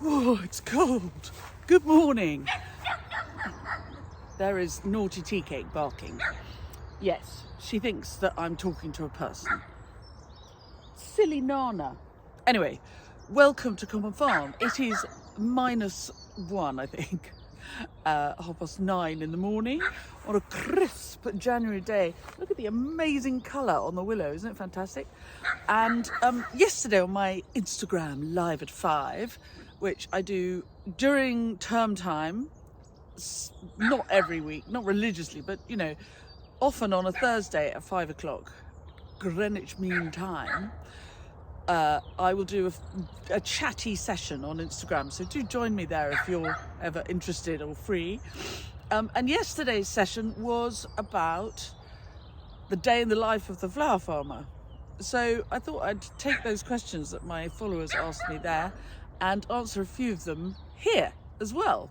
Oh, it's cold. Good morning. There is naughty tea cake barking. Yes, she thinks that I'm talking to a person. Silly Nana. Anyway, welcome to Common Farm. It is -1, I think. 9:30 in the morning on a crisp January day. Look at the amazing colour on the willow, isn't it fantastic? And yesterday on my Instagram live at 5, which I do during term time, not every week, not religiously, but you know, often on a Thursday at 5 o'clock Greenwich Mean Time, I will do a chatty session on Instagram, so do join me there if you're ever interested or free. And yesterday's session was about the day in the life of the flower farmer. So I thought I'd take those questions that my followers asked me there and answer a few of them here as well.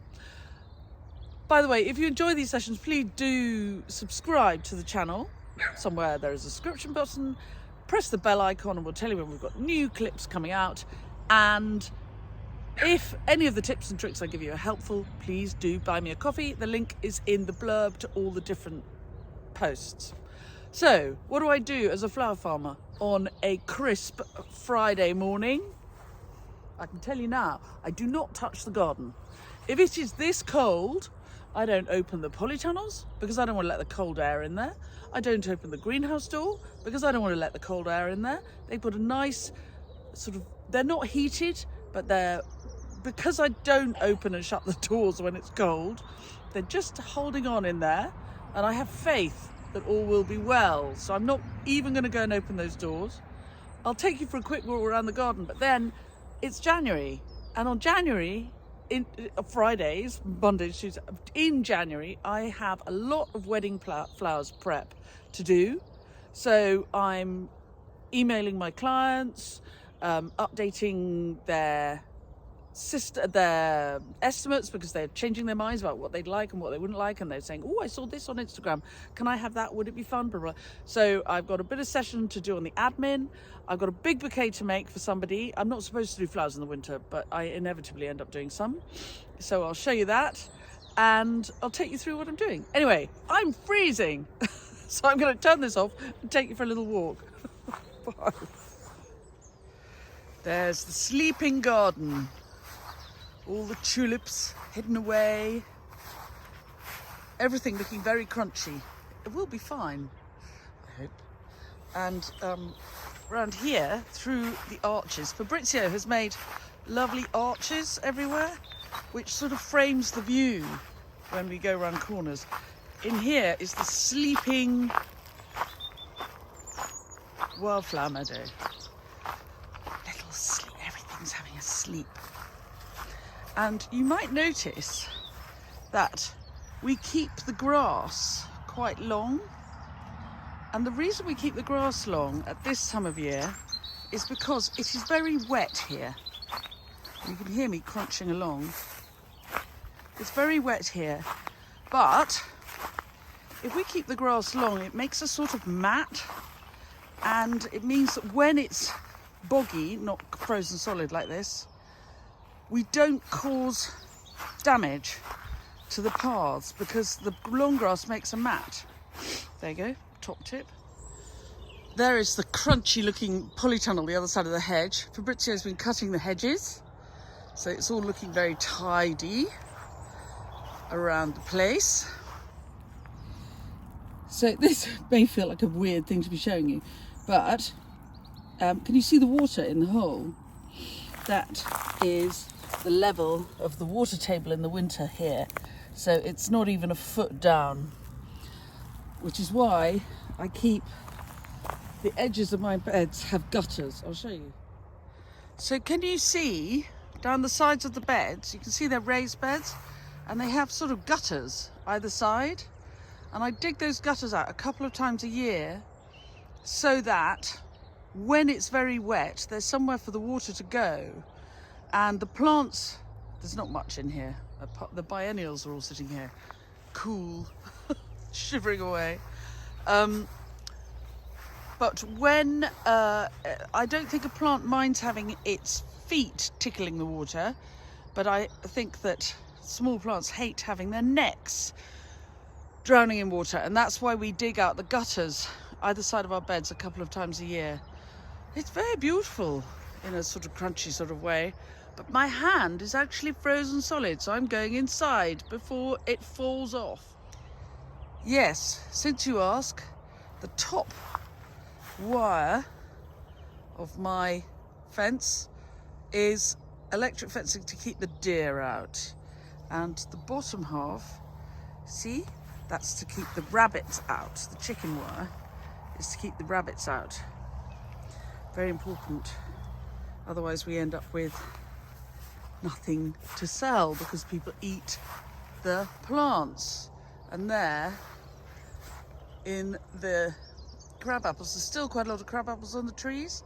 By the way, if you enjoy these sessions, please do subscribe to the channel. Somewhere there is a subscription button. Press the bell icon and we'll tell you when we've got new clips coming out. And if any of the tips and tricks I give you are helpful, please do buy me a coffee. The link is in the blurb to all the different posts. So, what do I do as a flower farmer on a crisp Friday morning? I can tell you now, I do not touch the garden. If it is this cold, I don't open the polytunnels because I don't want to let the cold air in there. I don't open the greenhouse door because I don't want to let the cold air in there. They put a nice sort of, they're not heated, but because I don't open and shut the doors when it's cold, they're just holding on in there, and I have faith that all will be well. So I'm not even going to go and open those doors. I'll take you for a quick walk around the garden, but then it's January, and on January, Fridays, Mondays, Tuesdays, in January, I have a lot of wedding flowers prep to do. So I'm emailing my clients, updating their estimates because they're changing their minds about what they'd like and what they wouldn't like, and they're saying, oh, I saw this on Instagram, can I have that, would it be fun, blah, blah. So I've got a bit of session to do on the admin. I've got a big bouquet to make for somebody. I'm not supposed to do flowers in the winter, but I inevitably end up doing some, so I'll show you that and I'll take you through what I'm doing. Anyway, I'm freezing. So I'm going to turn this off and take you for a little walk. Bye. There's the sleeping garden. All the tulips hidden away. Everything looking very crunchy. It will be fine, I hope. And around here, through the arches, Fabrizio has made lovely arches everywhere, which sort of frames the view when we go around corners. In here is the sleeping wildflower meadow. Little sleep, everything's having a sleep. And you might notice that we keep the grass quite long. And the reason we keep the grass long at this time of year is because it is very wet here. You can hear me crunching along. It's very wet here. But if we keep the grass long, it makes a sort of mat. And it means that when it's boggy, not frozen solid like this, we don't cause damage to the paths because the long grass makes a mat. There you go, top tip. There is the crunchy looking polytunnel the other side of the hedge. Fabrizio's been cutting the hedges, so it's all looking very tidy around the place. So this may feel like a weird thing to be showing you, but can you see the water in the hole? That is the level of the water table in the winter here, so it's not even a foot down, which is why I keep the edges of my beds have gutters. I'll show you. So can you see down the sides of the beds, you can see they're raised beds and they have sort of gutters either side, and I dig those gutters out a couple of times a year so that when it's very wet there's somewhere for the water to go. And the plants, there's not much in here. The biennials are all sitting here, cool, shivering away. But when, I don't think a plant minds having its feet tickling the water, but I think that small plants hate having their necks drowning in water, and that's why we dig out the gutters either side of our beds a couple of times a year. It's very beautiful in a sort of crunchy sort of way, but my hand is actually frozen solid, so I'm going inside before it falls off. Yes, since you ask, the top wire of my fence is electric fencing to keep the deer out, and the bottom half, see, that's to keep the rabbits out. The chicken wire is to keep the rabbits out. Very important, otherwise we end up with nothing to sell because people eat the plants. And there in the crab apples, there's still quite a lot of crab apples on the trees,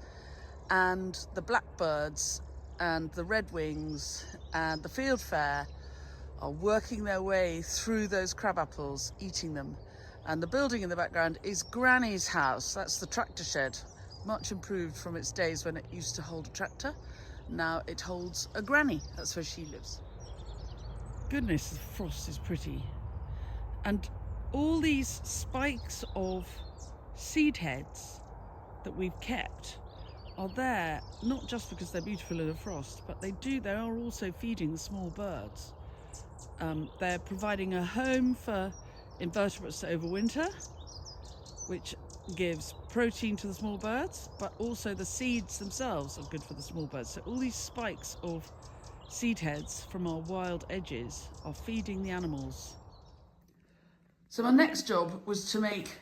and the blackbirds and the redwings and the fieldfare are working their way through those crab apples, eating them. And the building in the background is Granny's house. That's the tractor shed, much improved from its days when it used to hold a tractor. Now it holds a granny. That's where she lives. Goodness, the frost is pretty. And all these spikes of seed heads that we've kept are there not just because they're beautiful in the frost, but they are also feeding the small birds. They're providing a home for invertebrates to overwinter, which gives protein to the small birds, but also the seeds themselves are good for the small birds. So all these spikes of seed heads from our wild edges are feeding the animals. So my next job was to make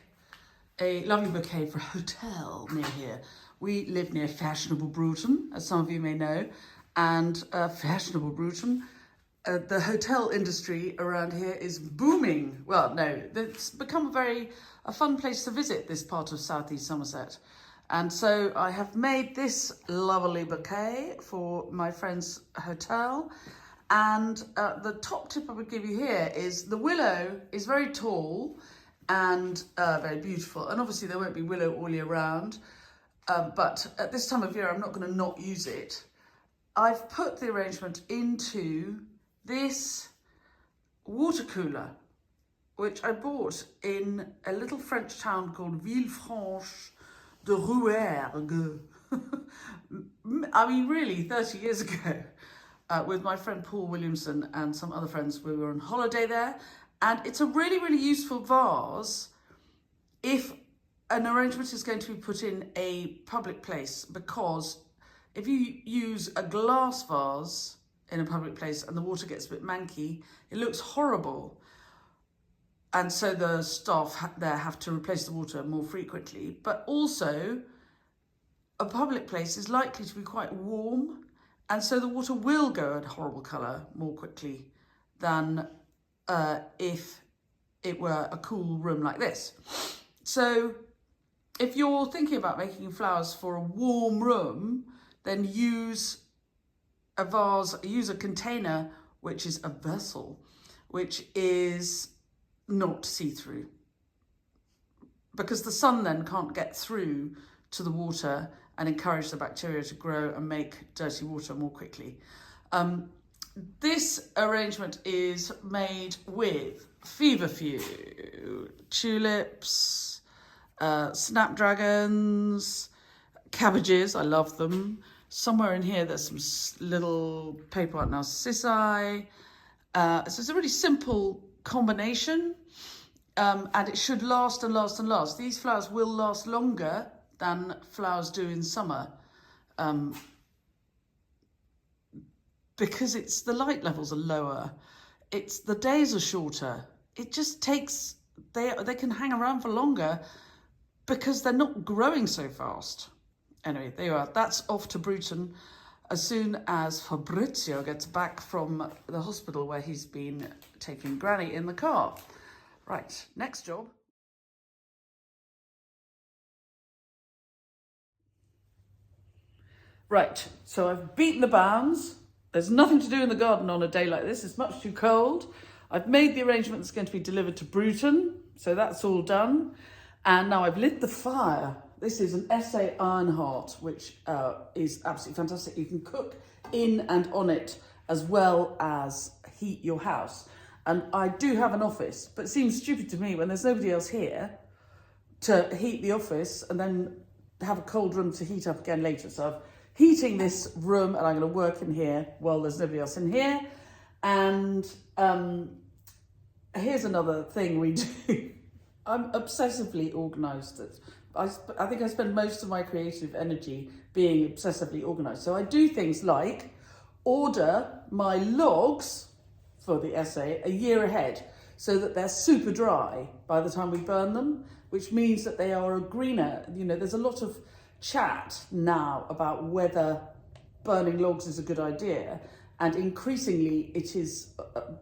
a lovely bouquet for a hotel near here. We live near fashionable Bruton, as some of you may know, and fashionable Bruton, the hotel industry around here is booming. Well, no, it's become a fun place to visit, this part of southeast Somerset. And so I have made this lovely bouquet for my friend's hotel. And the top tip I would give you here is the willow is very tall and very beautiful. And obviously there won't be willow all year round, but at this time of year, I'm not going to not use it. I've put the arrangement into this water cooler, which I bought in a little French town called Villefranche de Rouergue. I mean, really, 30 years ago, with my friend Paul Williamson and some other friends. We were on holiday there, and it's a really, really useful vase if an arrangement is going to be put in a public place, because if you use a glass vase in a public place and the water gets a bit manky, it looks horrible. And so the staff there have to replace the water more frequently. But also, a public place is likely to be quite warm, and so the water will go a horrible colour more quickly than if it were a cool room like this. So if you're thinking about making flowers for a warm room, then use a vase, use a container, which is a vessel, which is not see-through, because the sun then can't get through to the water and encourage the bacteria to grow and make dirty water more quickly. This arrangement is made with feverfew, tulips, snapdragons, cabbages, I love them. Somewhere in here there's some little paper white narcissi. So it's a really simple combination, and it should last and last and last. These flowers will last longer than flowers do in summer, because the light levels are lower, the days are shorter. It just takes, they can hang around for longer because they're not growing so fast. Anyway, there you are. That's off to Bruton as soon as Fabrizio gets back from the hospital where he's been taking Granny in the car. Right, next job. Right, so I've beaten the bounds. There's nothing to do in the garden on a day like this. It's much too cold. I've made the arrangement that's going to be delivered to Bruton, so that's all done. And now I've lit the fire. This is an SA Ironheart, which is absolutely fantastic. You can cook in and on it as well as heat your house. And I do have an office, but it seems stupid to me when there's nobody else here to heat the office and then have a cold room to heat up again later. So I'm heating this room and I'm going to work in here while there's nobody else in here. And here's another thing we do. I'm obsessively organised. I think I spend most of my creative energy being obsessively organised. So I do things like order my logs for the essay a year ahead so that they're super dry by the time we burn them, which means that they are a greener. You know, there's a lot of chat now about whether burning logs is a good idea. And increasingly it is,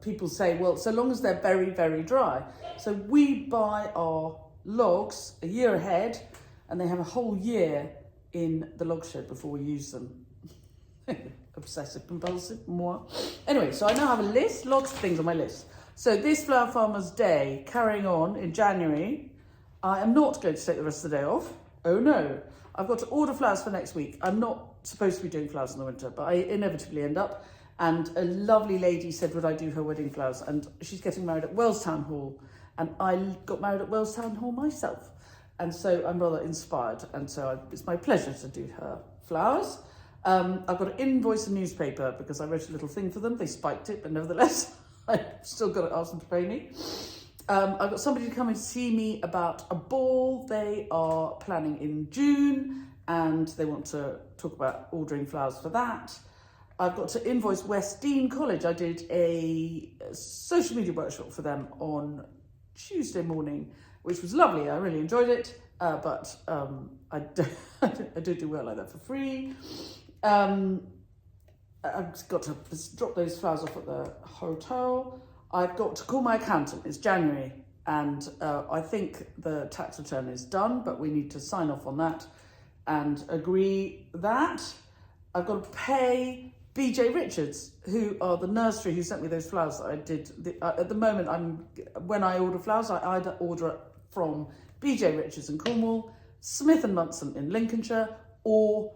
people say, well, so long as they're very, very dry. So we buy our logs a year ahead and they have a whole year in the log shed before we use them. Obsessive compulsive, moi. Anyway, so I now have a list, lots of things on my list. So this Flower Farmer's Day, carrying on in January, I am not going to take the rest of the day off. Oh no. I've got to order flowers for next week. I'm not supposed to be doing flowers in the winter, but I inevitably end up. And a lovely lady said, would I do her wedding flowers? And she's getting married at Wells Town Hall. And I got married at Wells Town Hall myself. And so I'm rather inspired. And so it's my pleasure to do her flowers. I've got to invoice a newspaper because I wrote a little thing for them. They spiked it, but nevertheless, I've still got to ask them to pay me. I've got somebody to come and see me about a ball they are planning in June, and they want to talk about ordering flowers for that. I've got to invoice West Dean College. I did a social media workshop for them on Tuesday morning, which was lovely. I really enjoyed it, but I don't do work like that for free. I've got to drop those flowers off at the hotel. I've got to call my accountant. It's January, and I think the tax return is done, but we need to sign off on that and agree that. I've got to pay BJ Richards, who are the nursery who sent me those flowers that I did. At the moment, when I order flowers, I either order it from BJ Richards in Cornwall, Smith and Munson in Lincolnshire, or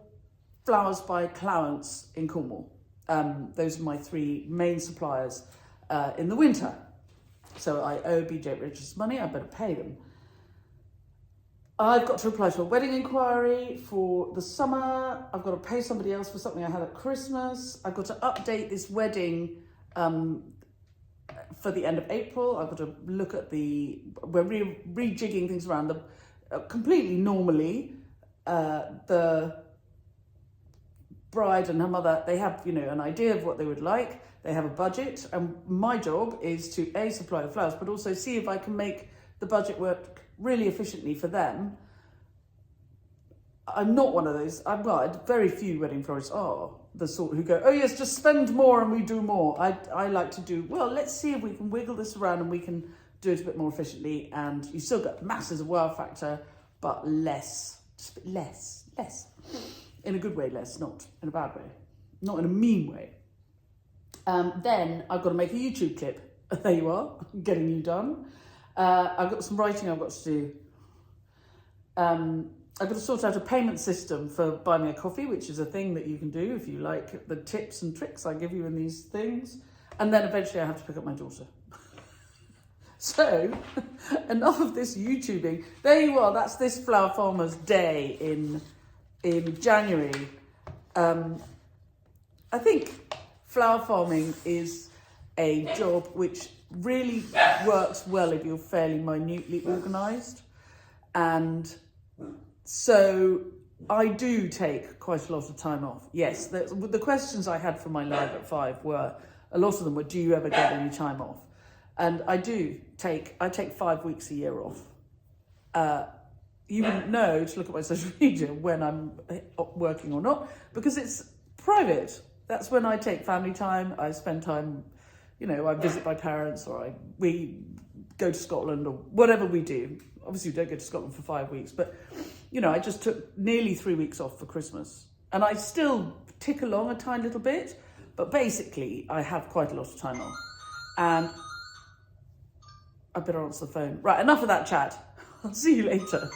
Flowers by Clowance in Cornwall. Those are my three main suppliers in the winter. So I owe BJ Richards money, I better pay them. I've got to reply to a wedding inquiry for the summer. I've got to pay somebody else for something I had at Christmas. I've got to update this wedding for the end of April. I've got to look at we're rejigging things around. Completely normally, the bride and her mother, they have, an idea of what they would like. They have a budget, and my job is to A, supply the flowers, but also see if I can make the budget work really efficiently for them. I'm not one of those. Very few wedding florists are the sort who go, oh yes, just spend more and we do more. I like to do, well, let's see if we can wiggle this around and we can do it a bit more efficiently, and you still get masses of wow factor, but less. In a good way, less, not in a bad way, not in a mean way. Then I've got to make a YouTube clip. There you are, getting you done. I've got some writing I've got to do. I've got to sort out a payment system for Buy Me a Coffee, which is a thing that you can do if you like the tips and tricks I give you in these things. And then eventually I have to pick up my daughter. So, enough of this YouTubing. There you are, that's this Flower Farmer's Day in January. I think flower farming is a job which really works well if you're fairly minutely organised. And so I do take quite a lot of time off. Yes, the questions I had for my live at 5 were, a lot of them were, do you ever get any time off? And I take 5 weeks a year off. You wouldn't know to look at my social media when I'm working or not, because it's private. That's when I take family time. I spend time, I visit my parents, or we go to Scotland, or whatever we do. Obviously, we don't go to Scotland for 5 weeks, but, I just took nearly 3 weeks off for Christmas. And I still tick along a tiny little bit, but basically, I have quite a lot of time off. And I better answer the phone. Right, enough of that chat. I'll see you later.